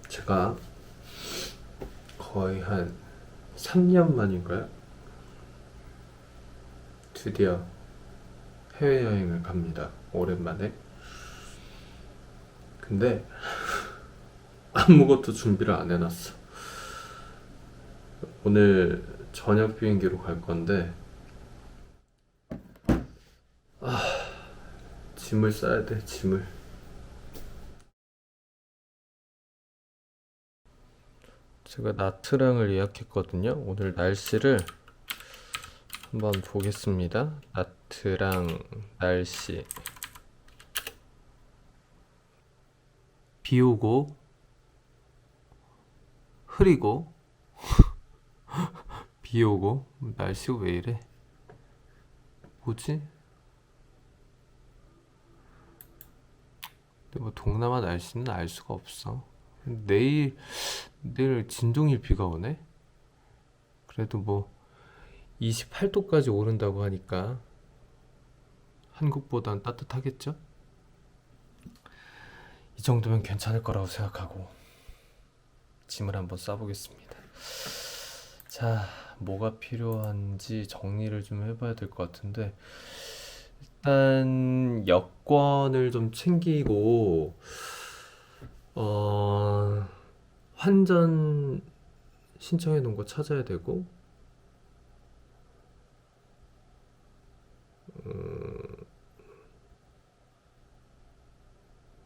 제가 거의 한 3년 만인가요? 드디어 해외여행을 갑니다. 오랜만에. 근데 아무것도 준비를 안 해놨어. 오늘 저녁 비행기로 갈 건데 짐을 싸야 돼, 짐을. 제가 나트랑을 예약했거든요. 오늘 날씨를 한번 보겠습니다. 나트랑 날씨. 비 오고 흐리고 비 오고. 날씨가 왜 이래? 뭐지? 근데 뭐 동남아 날씨는 알 수가 없어. 내일 진동일 비가 오네? 그래도 뭐 28도까지 오른다고 하니까 한국보단 따뜻하겠죠? 이 정도면 괜찮을 거라고 생각하고 짐을 한번 싸보겠습니다. 자, 뭐가 필요한지 정리를 좀 해봐야 될 것 같은데, 일단 여권을 좀 챙기고 환전 신청해 놓은 거 찾아야 되고,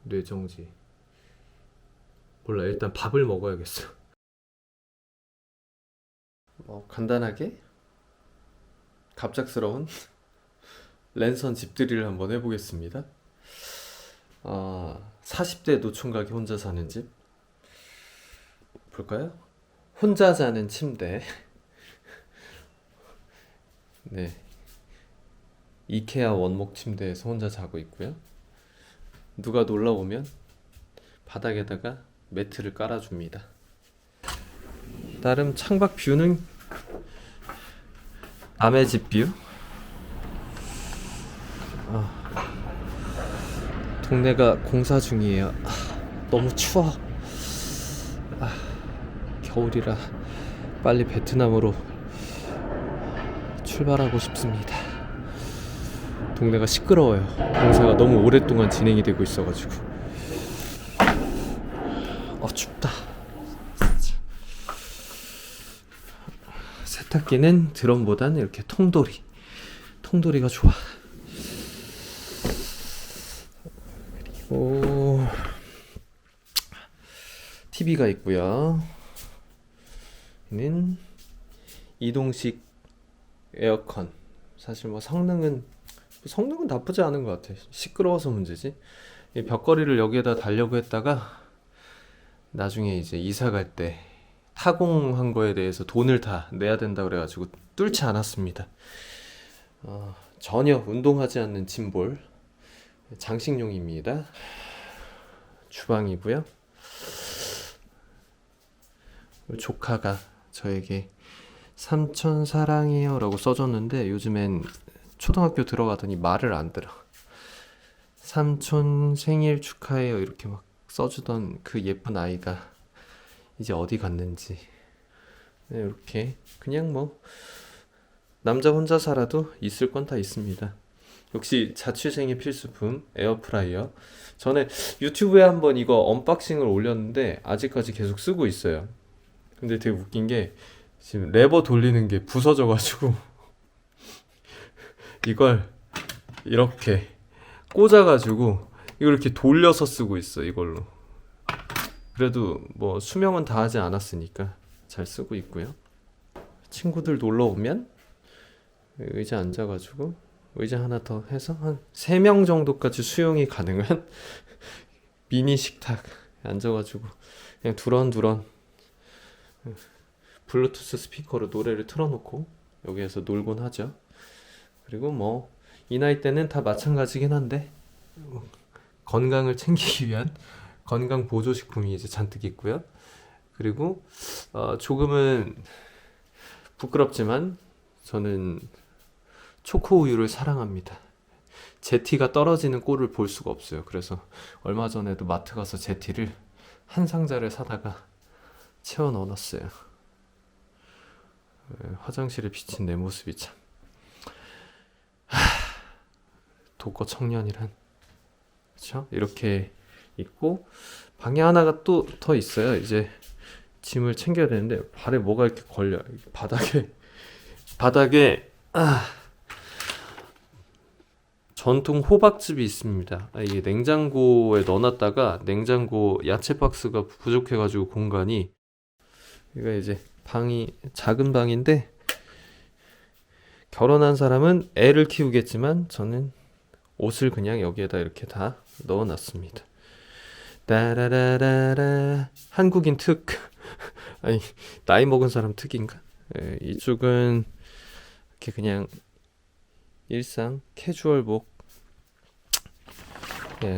뇌정지. 몰라, 일단 밥을 먹어야겠어. 간단하게 갑작스러운 랜선 집들이를 한번 해보겠습니다. 40대 노총각이 혼자 사는 집 볼까요? 혼자 자는 침대. 네, 이케아 원목 침대에서 혼자 자고 있고요. 누가 놀러 오면 바닥에다가 매트를 깔아줍니다. 나름 창밖 뷰는 남의 집 뷰. 동네가 공사 중이에요. 너무 추워. 겨울이라 빨리 베트남으로 출발하고 싶습니다. 동네가 시끄러워요. 공사가 너무 오랫동안 진행이 되고 있어가지고. 춥다. 세탁기는 드럼보다는 이렇게 통돌이가 좋아. 그리고 TV가 있고요. 얘는 이동식 에어컨. 사실 뭐 성능은 나쁘지 않은 것 같아. 시끄러워서 문제지. 이 벽걸이를 여기에다 달려고 했다가 나중에 이제 이사 갈 때 타공한 거에 대해서 돈을 다 내야 된다 그래가지고 뚫지 않았습니다. 전혀 운동하지 않는 짐볼. 장식용입니다. 주방이고요. 조카가 저에게 삼촌 사랑해요 라고 써줬는데, 요즘엔 초등학교 들어가더니 말을 안 들어. 삼촌 생일 축하해요 이렇게 막 써주던 그 예쁜 아이가 이제 어디 갔는지. 네, 이렇게 그냥 뭐 남자 혼자 살아도 있을 건 다 있습니다. 역시 자취생의 필수품 에어프라이어. 전에 유튜브에 한번 이거 언박싱을 올렸는데 아직까지 계속 쓰고 있어요. 근데 되게 웃긴 게 지금 레버 돌리는 게 부서져가지고 이걸 이렇게 꽂아가지고 이걸 이렇게 돌려서 쓰고 있어, 이걸로. 그래도 뭐 수명은 다 하지 않았으니까 잘 쓰고 있고요. 친구들 놀러 오면 의자 앉아가지고 의자 하나 더 해서 한 3명 정도까지 수용이 가능한 미니 식탁 앉아가지고 그냥 두런두런 블루투스 스피커로 노래를 틀어놓고 여기에서 놀곤 하죠. 그리고 뭐 이 나이 때는 다 마찬가지긴 한데 건강을 챙기기 위한 건강 보조식품이 이제 잔뜩 있고요. 그리고 조금은 부끄럽지만 저는 초코 우유를 사랑합니다. 제티가 떨어지는 꼴을 볼 수가 없어요. 그래서 얼마 전에도 마트 가서 제티를 한 상자를 사다가 채워 넣어놨어요. 화장실에 비친 내 모습이 참 독거 청년이란, 그렇죠? 이렇게 있고 방에 하나가 또 더 있어요. 이제 짐을 챙겨야 되는데 발에 뭐가 이렇게 걸려. 바닥에 전통 호박즙이 있습니다. 이게 냉장고에 넣어놨다가 냉장고 야채 박스가 부족해가지고 공간이, 이거 이제 방이 작은 방인데 결혼한 사람은 애를 키우겠지만 저는 옷을 그냥 여기에다 이렇게 다 넣어놨습니다. 따라라라라 한국인 특 아니 나이 먹은 사람 특인가? 이쪽은 이렇게 그냥 일상 캐주얼복,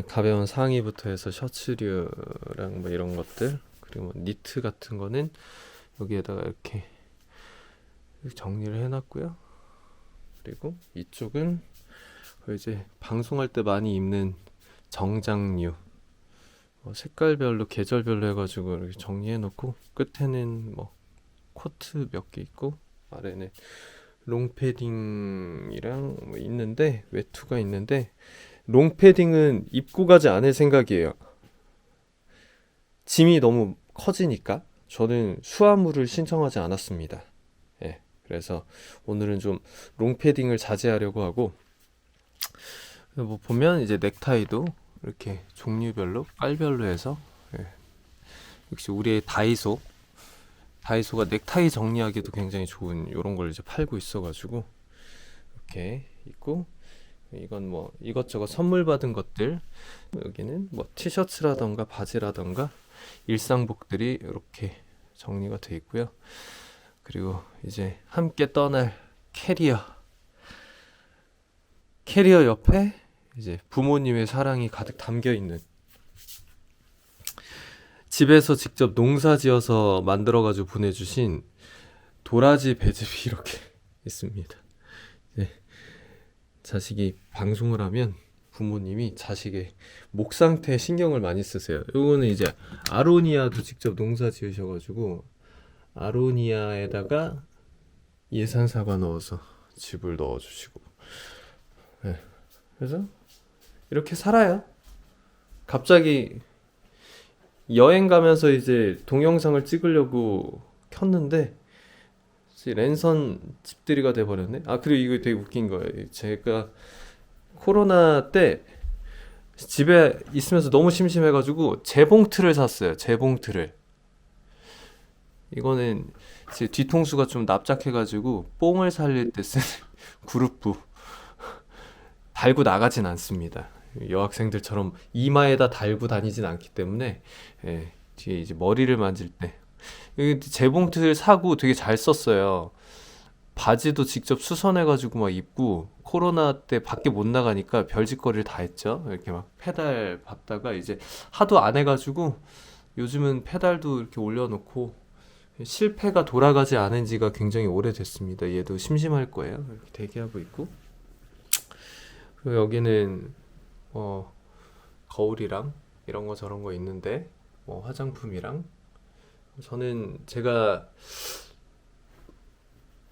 가벼운 상의부터 해서 셔츠류랑 뭐 이런 것들, 그리고 뭐 니트 같은 거는 여기에다가 이렇게 정리를 해놨고요. 그리고 이쪽은 이제 방송할 때 많이 입는 정장류, 색깔별로 계절별로 해가지고 이렇게 정리해놓고, 끝에는 뭐 코트 몇 개 있고 아래는 롱패딩이랑 뭐 있는데, 외투가 있는데 롱패딩은 입고 가지 않을 생각이에요. 짐이 너무 커지니까. 저는 수화물을 신청하지 않았습니다. 그래서 오늘은 좀 롱패딩을 자제하려고 하고, 뭐 보면 이제 넥타이도 이렇게 종류별로 깔별로 해서, 역시 우리의 다이소가 넥타이 정리하기도 굉장히 좋은 이런 걸 이제 팔고 있어가지고 이렇게 있고, 이건 뭐 이것저것 선물 받은 것들, 여기는 뭐 티셔츠라던가 바지라던가 일상복들이 이렇게 정리가 돼 있고요. 그리고 이제 함께 떠날 캐리어 옆에 이제 부모님의 사랑이 가득 담겨 있는, 집에서 직접 농사 지어서 만들어가지고 보내주신 도라지 배즙이 이렇게 있습니다. 자식이 방송을 하면 부모님이 자식의 목 상태에 신경을 많이 쓰세요. 요거는 이제 아로니아도 직접 농사 지으셔가지고 아로니아에다가 예산 사과 넣어서 즙을 넣어주시고, 그래서 이렇게 살아요. 갑자기 여행 가면서 이제 동영상을 찍으려고 켰는데 랜선 집들이가 돼버렸네. 그리고 이거 되게 웃긴 거예요. 제가 코로나 때 집에 있으면서 너무 심심해가지고 재봉틀을 샀어요. 재봉틀을. 이거는 제 뒤통수가 좀 납작해가지고 뽕을 살릴 때 쓰는 그룹부. 달고 나가진 않습니다. 여학생들처럼 이마에다 달고 다니진 않기 때문에, 뒤에 이제 머리를 만질 때 재봉틀 사고 되게 잘 썼어요. 바지도 직접 수선해가지고 막 입고, 코로나 때 밖에 못 나가니까 별짓거리를 다 했죠. 이렇게 막 페달 밟다가 이제 하도 안 해가지고 요즘은 페달도 이렇게 올려놓고, 실패가 돌아가지 않은 지가 굉장히 오래됐습니다. 얘도 심심할 거예요. 이렇게 대기하고 있고, 그리고 여기는 거울이랑 이런 거 저런 거 있는데, 화장품이랑, 저는 제가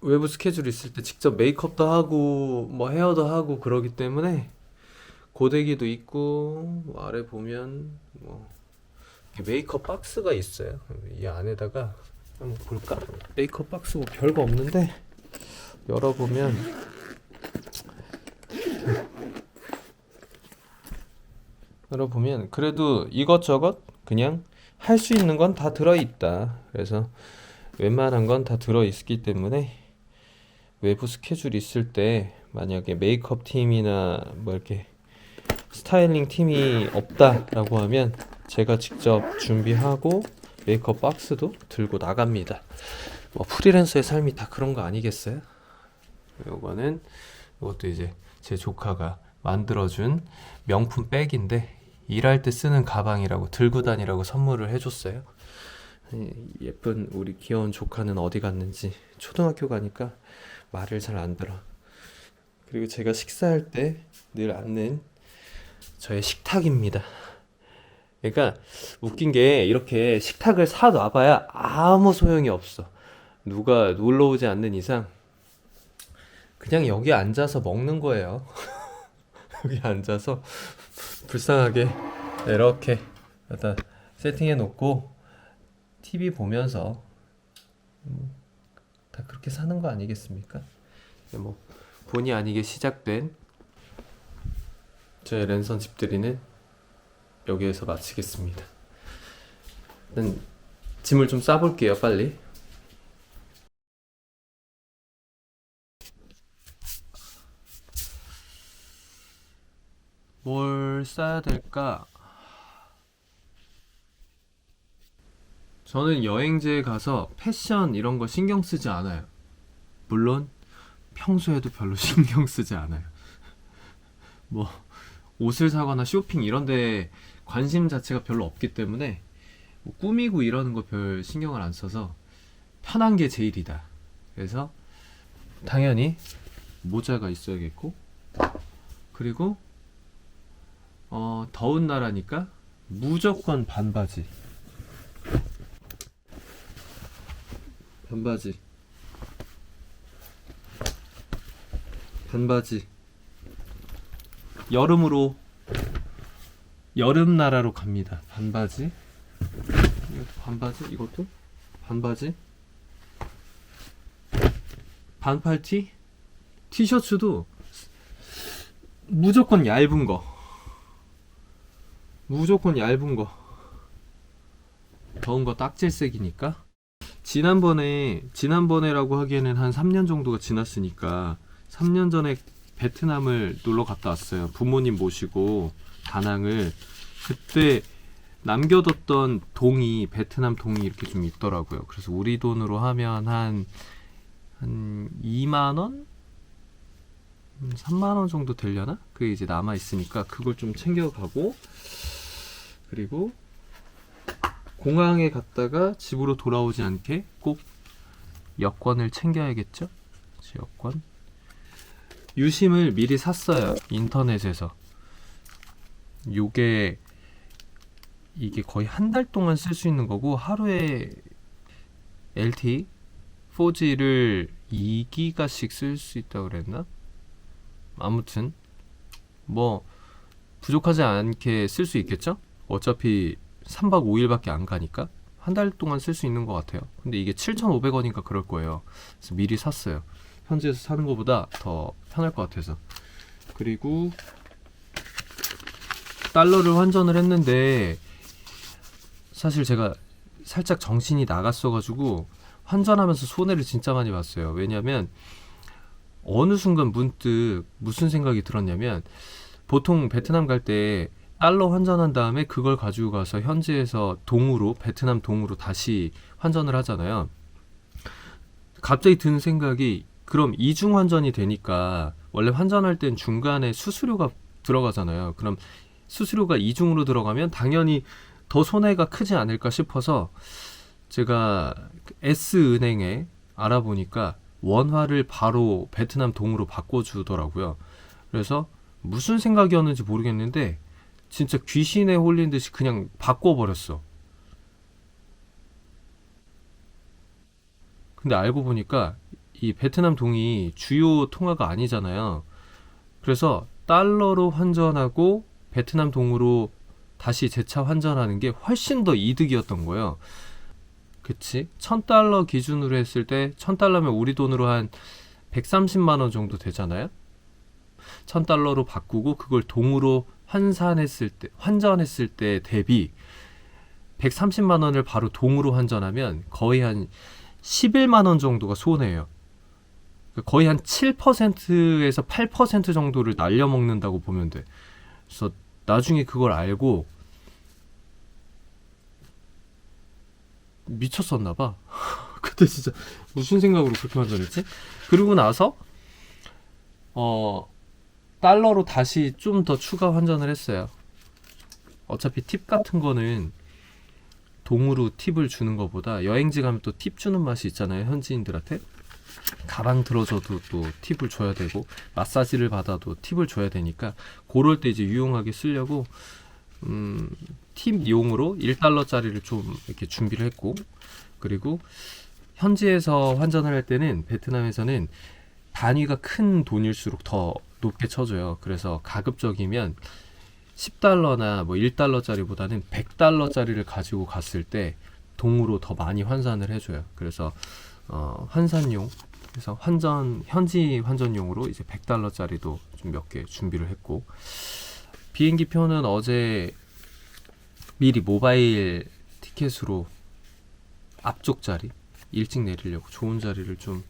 외부 스케줄 있을 때 직접 메이크업도 하고 뭐 헤어도 하고 그러기 때문에 고데기도 있고, 뭐 아래 보면 뭐 이렇게 메이크업 박스가 있어요. 이 안에다가 한번 볼까? 메이크업 박스 뭐 별거 없는데 열어보면 그래도 이것저것 그냥 할 수 있는 건 다 들어있다. 그래서 웬만한 건 다 들어있기 때문에 외부 스케줄 있을 때 만약에 메이크업 팀이나 뭐 이렇게 스타일링 팀이 없다라고 하면 제가 직접 준비하고 메이크업 박스도 들고 나갑니다. 뭐 프리랜서의 삶이 다 그런 거 아니겠어요? 이것도 이제 제 조카가 만들어준 명품 백인데 일할 때 쓰는 가방이라고 들고 다니라고 선물을 해줬어요. 예쁜 우리 귀여운 조카는 어디 갔는지 초등학교 가니까 말을 잘 안 들어. 그리고 제가 식사할 때 늘 앉는 저의 식탁입니다. 그러니까 웃긴 게 이렇게 식탁을 사놔봐야 아무 소용이 없어. 누가 놀러 오지 않는 이상 그냥 여기 앉아서 먹는 거예요. 여기 앉아서 불쌍하게 이렇게 갖다 세팅해 놓고 TV 보면서 다 그렇게 사는 거 아니겠습니까? 뭐 본의 아니게 시작된 저의 랜선 집들이는 여기에서 마치겠습니다. 일단 짐을 좀 싸볼게요, 빨리. 뭘 싸야 될까? 저는 여행지에 가서 패션 이런 거 신경 쓰지 않아요. 물론 평소에도 별로 신경 쓰지 않아요. 뭐 옷을 사거나 쇼핑 이런 데 관심 자체가 별로 없기 때문에 뭐 꾸미고 이러는 거 별 신경을 안 써서 편한 게 제일이다. 그래서 당연히 모자가 있어야겠고, 그리고 더운 나라니까 무조건 반바지. 반바지. 반바지. 여름으로 여름 나라로 갑니다. 반바지. 반바지 이것도 반바지. 반팔티. 티셔츠도 무조건 얇은 거. 무조건 얇은 거. 더운 거 딱질색이니까. 지난번에라고 하기에는 한 3년 정도가 지났으니까 3년 전에 베트남을 놀러 갔다 왔어요. 부모님 모시고 다낭을. 그때 남겨뒀던 동이, 베트남 동이 이렇게 좀 있더라고요. 그래서 우리 돈으로 하면 한 2만원? 3만원 정도 되려나? 그게 이제 남아있으니까 그걸 좀 챙겨가고, 그리고 공항에 갔다가 집으로 돌아오지 않게 꼭 여권을 챙겨야겠죠? 여권. 유심을 미리 샀어요. 인터넷에서. 이게 거의 한 달 동안 쓸 수 있는 거고, 하루에 LTE 4G를 2기가씩 쓸 수 있다고 그랬나? 아무튼 뭐 부족하지 않게 쓸 수 있겠죠? 어차피 3박 5일밖에 안 가니까 한 달 동안 쓸 수 있는 것 같아요. 근데 이게 7,500원인가 그럴 거예요. 그래서 미리 샀어요. 현지에서 사는 것보다 더 편할 것 같아서. 그리고 달러를 환전을 했는데 사실 제가 살짝 정신이 나갔어가지고 환전하면서 손해를 진짜 많이 봤어요. 왜냐면 어느 순간 문득 무슨 생각이 들었냐면, 보통 베트남 갈 때 달러 환전한 다음에 그걸 가지고 가서 현지에서 동으로, 베트남 동으로 다시 환전을 하잖아요. 갑자기 든 생각이, 그럼 이중 환전이 되니까 원래 환전할 땐 중간에 수수료가 들어가잖아요. 그럼 수수료가 이중으로 들어가면 당연히 더 손해가 크지 않을까 싶어서 제가 S은행에 알아보니까 원화를 바로 베트남 동으로 바꿔주더라고요. 그래서 무슨 생각이었는지 모르겠는데 진짜 귀신에 홀린 듯이 그냥 바꿔버렸어. 근데 알고 보니까 이 베트남 동이 주요 통화가 아니잖아요. 그래서 달러로 환전하고 베트남 동으로 다시 재차 환전하는 게 훨씬 더 이득이었던 거예요. 그치? 1000달러 기준으로 했을 때 1000달러면 우리 돈으로 한 130만 원 정도 되잖아요. 1000달러로 바꾸고 그걸 동으로 환전했을 때 대비 130만 원을 바로 동으로 환전하면 거의 한 11만 원 정도가 손해예요. 거의 한 7%에서 8% 정도를 날려먹는다고 보면 돼. 그래서 나중에 그걸 알고 미쳤었나봐. 그때 진짜 무슨 생각으로 그렇게 환전했지? 그리고 나서 달러로 다시 좀 더 추가 환전을 했어요. 어차피 팁 같은 거는 동으로 팁을 주는 것보다 여행지 가면 또 팁 주는 맛이 있잖아요. 현지인들한테 가방 들어줘도 또 팁을 줘야 되고 마사지를 받아도 팁을 줘야 되니까 그럴 때 이제 유용하게 쓰려고 팁용으로 1달러짜리를 좀 이렇게 준비를 했고, 그리고 현지에서 환전을 할 때는 베트남에서는 단위가 큰 돈일수록 더 높게 쳐줘요. 그래서 가급적이면 10달러나 뭐 1달러짜리보다는 100달러짜리를 가지고 갔을 때 동으로 더 많이 환산을 해줘요. 그래서 환산용, 그래서 현지 환전용으로 이제 100달러짜리도 좀 몇 개 준비를 했고, 비행기 표는 어제 미리 모바일 티켓으로 앞쪽 자리 일찍 내리려고 좋은 자리를 좀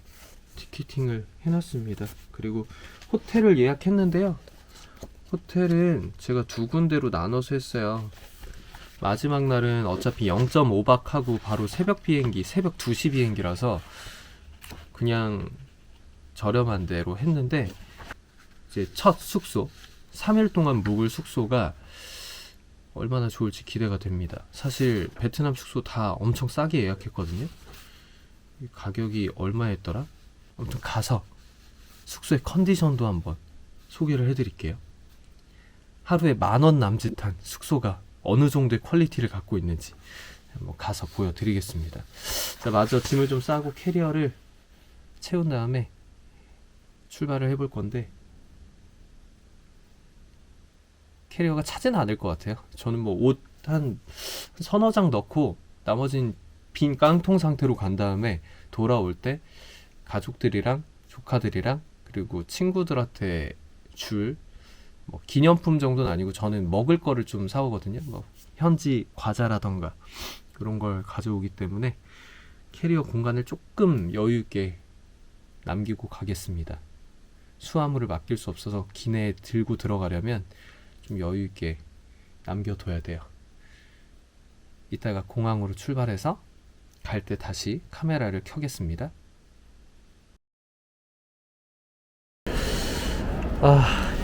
티켓팅을 해놨습니다. 그리고 호텔을 예약했는데요. 호텔은 제가 두 군데로 나눠서 했어요. 마지막 날은 어차피 0.5박하고 바로 새벽 비행기, 새벽 2시 비행기라서 그냥 저렴한 데로 했는데, 이제 첫 숙소 3일 동안 묵을 숙소가 얼마나 좋을지 기대가 됩니다. 사실 베트남 숙소 다 엄청 싸게 예약했거든요. 가격이 얼마였더라? 아무튼 가서 숙소의 컨디션도 한번 소개를 해드릴게요. 하루에 10,000원 남짓한 숙소가 어느 정도의 퀄리티를 갖고 있는지 한번 가서 보여드리겠습니다. 자, 마저 짐을 좀 싸고 캐리어를 채운 다음에 출발을 해볼 건데, 캐리어가 차지는 않을 것 같아요. 저는 뭐 옷 한 서너 장 넣고 나머진 빈 깡통 상태로 간 다음에 돌아올 때 가족들이랑 조카들이랑 그리고 친구들한테 줄 뭐 기념품 정도는 아니고 저는 먹을 거를 좀 사오거든요. 뭐 현지 과자라던가 그런 걸 가져오기 때문에 캐리어 공간을 조금 여유 있게 남기고 가겠습니다. 수화물을 맡길 수 없어서 기내에 들고 들어가려면 좀 여유 있게 남겨둬야 돼요. 이따가 공항으로 출발해서 갈 때 다시 카메라를 켜겠습니다.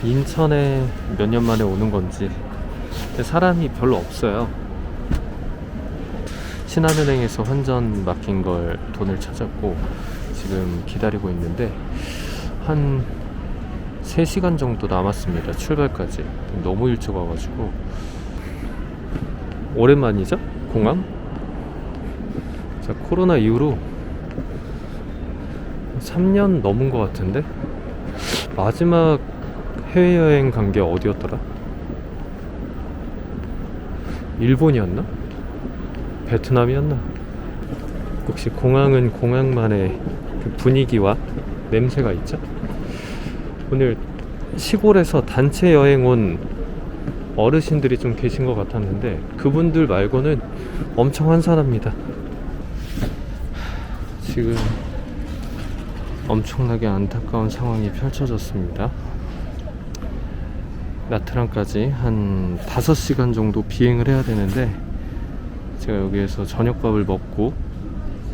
인천에 몇 년 만에 오는 건지 사람이 별로 없어요. 신한은행에서 환전 맡긴 걸 돈을 찾았고 지금 기다리고 있는데 한 3시간 정도 남았습니다. 출발까지. 너무 일찍 와가지고. 오랜만이죠? 공항? 자, 코로나 이후로 3년 넘은 것 같은데 마지막 해외여행 간 게 어디였더라? 일본이었나? 베트남이었나? 역시 공항은 공항만의 그 분위기와 냄새가 있죠? 오늘 시골에서 단체 여행 온 어르신들이 좀 계신 것 같았는데 그분들 말고는 엄청 한산합니다. 지금 엄청나게 안타까운 상황이 펼쳐졌습니다. 나트랑까지 한 5시간 정도 비행을 해야 되는데 제가 여기에서 저녁밥을 먹고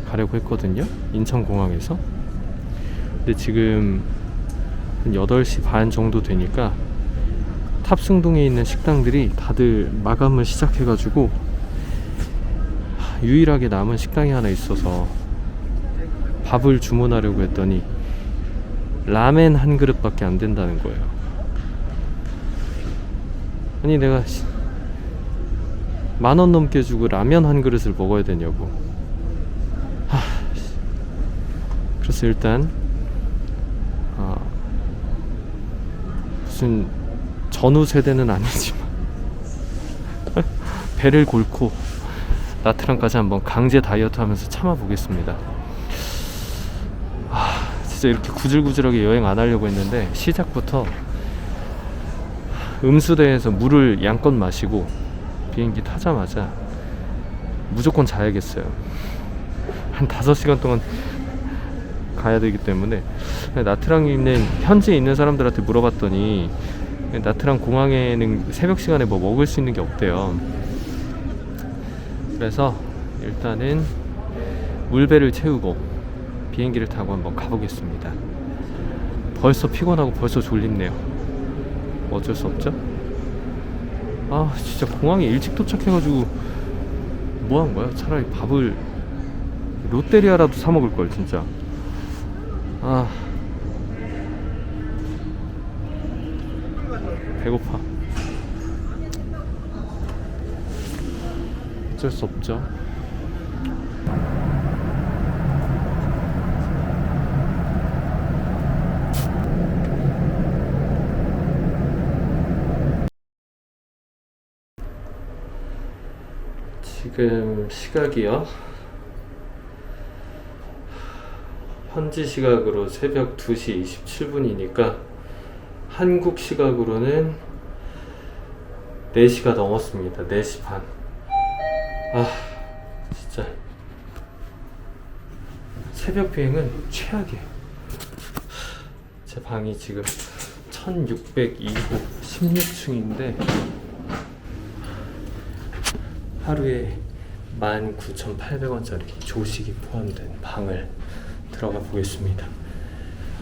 가려고 했거든요. 인천공항에서. 근데 지금 한 8시 반 정도 되니까 탑승동에 있는 식당들이 다들 마감을 시작해가지고 유일하게 남은 식당이 하나 있어서 밥을 주문하려고 했더니 라멘 한 그릇밖에 안 된다는 거예요. 아니 내가 10,000원 넘게 주고 라면 한 그릇을 먹어야 되냐고. 그래서 일단 무슨 전후 세대는 아니지만 배를 골고 나트랑까지 한번 강제 다이어트 하면서 참아보겠습니다. 진짜 이렇게 구질구질하게 여행 안 하려고 했는데 시작부터 음수대에서 물을 양껏 마시고 비행기 타자마자 무조건 자야겠어요. 한 5시간 동안 가야 되기 때문에. 나트랑에 있는 현지에 있는 사람들한테 물어봤더니 나트랑 공항에는 새벽 시간에 뭐 먹을 수 있는 게 없대요. 그래서 일단은 물배를 채우고 비행기를 타고 한번 가보겠습니다. 벌써 피곤하고 벌써 졸립네요. 어쩔 수 없죠. 아 진짜 공항에 일찍 도착해가지고 뭐 한 거야? 차라리 밥을 롯데리아라도 사 먹을 걸 진짜. 아 배고파. 어쩔 수 없죠. 지금 시각이요. 현지 시각으로 새벽 2시 27분이니까 한국 시각으로는 4시가 넘었습니다. 4시 반. 아 진짜 새벽 비행은 최악이에요. 제 방이 지금 1602호 16층인데 하루에 19,800원짜리 조식이 포함된 방을 들어가 보겠습니다.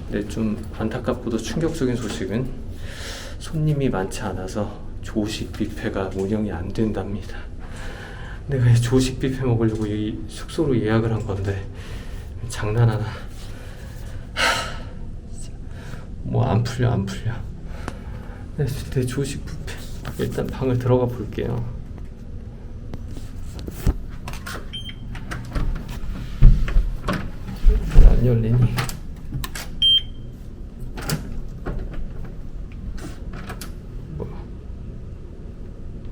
근데 좀 안타깝고도 충격적인 소식은 손님이 많지 않아서 조식 뷔페가 운영이 안 된답니다. 내가 이 조식 뷔페 먹으려고 이 숙소로 예약을 한 건데 장난하나. 뭐 안 풀려. 네, 조식 뷔페 일단 방을 들어가 볼게요. 왜 안 열리니? 뭐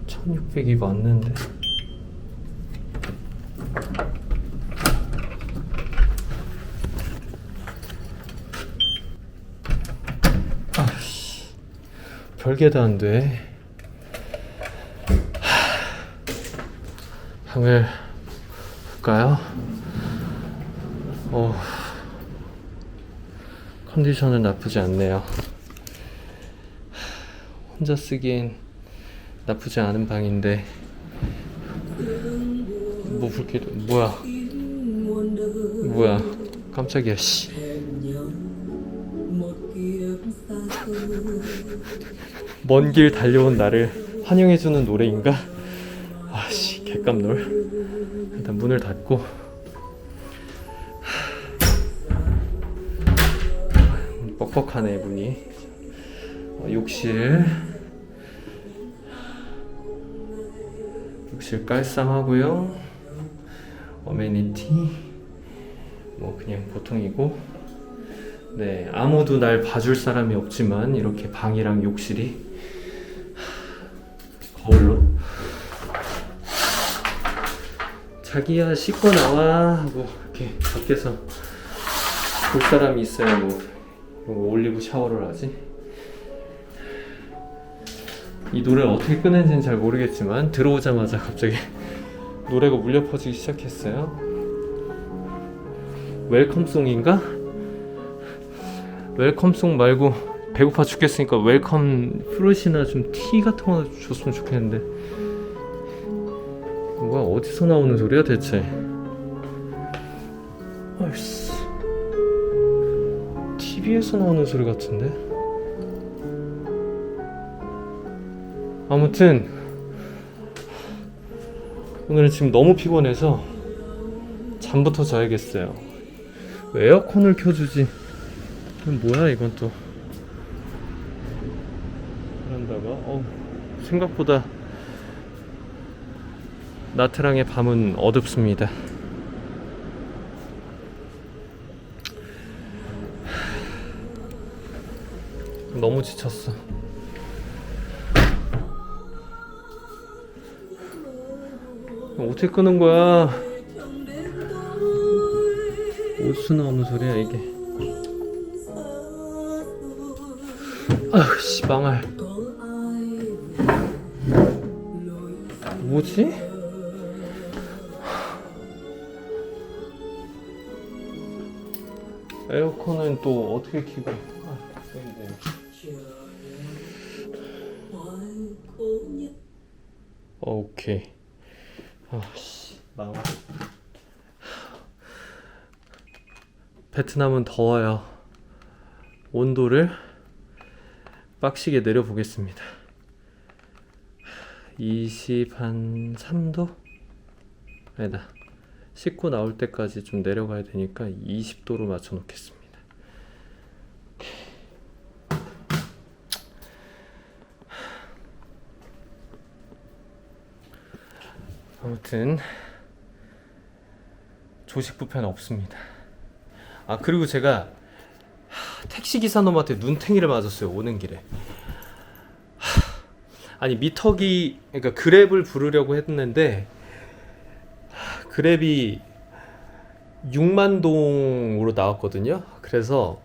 1600이 맞는데 아씨 별게 다 안 돼. 방을 볼까요? 컨디션은 나쁘지 않네요. 혼자 쓰기엔 나쁘지 않은 방인데 뭐 불쾌도 뭐야 깜짝이야 씨. 먼 길 달려온 나를 환영해주는 노래인가? 아씨 개깜놀. 일단 문을 닫고 뻑뻑하네 문이. 욕실 깔쌈하고요. 어메니티 뭐 그냥 보통이고, 네 아무도 날 봐줄 사람이 없지만 이렇게 방이랑 욕실이 거울로 자기야 씻고 나와 하고 이렇게 밖에서 볼 사람이 있어야 뭐 올리고 샤워를 하지. 이 노래를 어떻게 꺼낸지는 잘 모르겠지만 들어오자마자 갑자기 노래가 울려 퍼지기 시작했어요. 웰컴송인가? 웰컴송 말고 배고파 죽겠으니까 웰컴 프루시나 좀 티 같은 거 줬으면 좋겠는데. 뭐야 어디서 나오는 소리야 대체? 아이씨 TV에서 나오는 소리 같은데? 아무튼 오늘은 지금 너무 피곤해서 잠부터 자야겠어요. 왜 에어컨을 켜주지? 뭐야 이건 또. 그런다가 생각보다 나트랑의 밤은 어둡습니다. 너무 지쳤어. 어떻게 끄는 거야? 어디서 나오는 소리야 이게? 아휴 씨 망할. 뭐지? 에어컨은 또 어떻게 켜고? 오케이. 아씨 망할. 베트남은 더워요. 온도를 빡시게 내려보겠습니다. 23도? 아니다. 씻고 나올 때까지 좀 내려가야 되니까 20도로 맞춰 놓겠습니다. 아무튼 조식 뷔페는 없습니다. 아, 그리고 제가 택시기사 놈한테 눈탱이를 맞았어요, 오는 길에. 아니, 미터기, 그러니까 그랩을 부르려고 했는데 그랩이 6만 동으로 나왔거든요. 그래서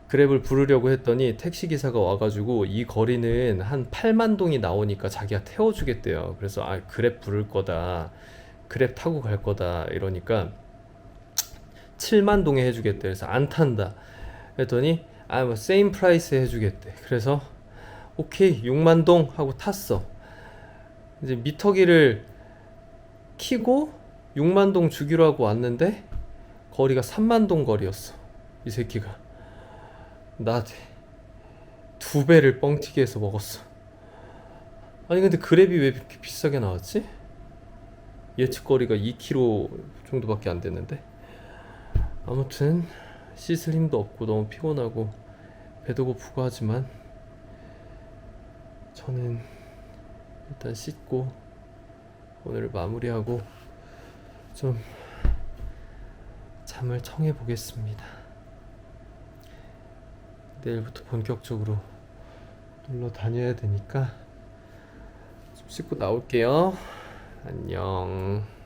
그랩을 부르려고 했더니 택시기사가 와가지고 이 거리는 한 8만 동이 나오니까 자기가 태워주겠대요. 그래서 아, 그랩 부를 거다, 그랩 타고 갈 거다 이러니까 7만 동에 해주겠대. 그래서 안 탄다 했더니 아, 뭐 세임 프라이스 해주겠대. 그래서 오케이 6만 동 하고 탔어. 이제 미터기를 키고 6만 동 주기로 하고 왔는데 거리가 3만 동 거리였어. 이 새끼가 나한테 2배를 뻥튀기 해서 먹었어. 아니 근데 그랩이 왜 이렇게 비싸게 나왔지? 예측 거리가 2km 정도밖에 안 됐는데. 아무튼 씻을 힘도 없고 너무 피곤하고 배도 고프고 하지만 저는 일단 씻고 오늘을 마무리하고 좀 잠을 청해 보겠습니다. 내일부터 본격적으로 놀러 다녀야 되니까 좀 씻고 나올게요. 안녕.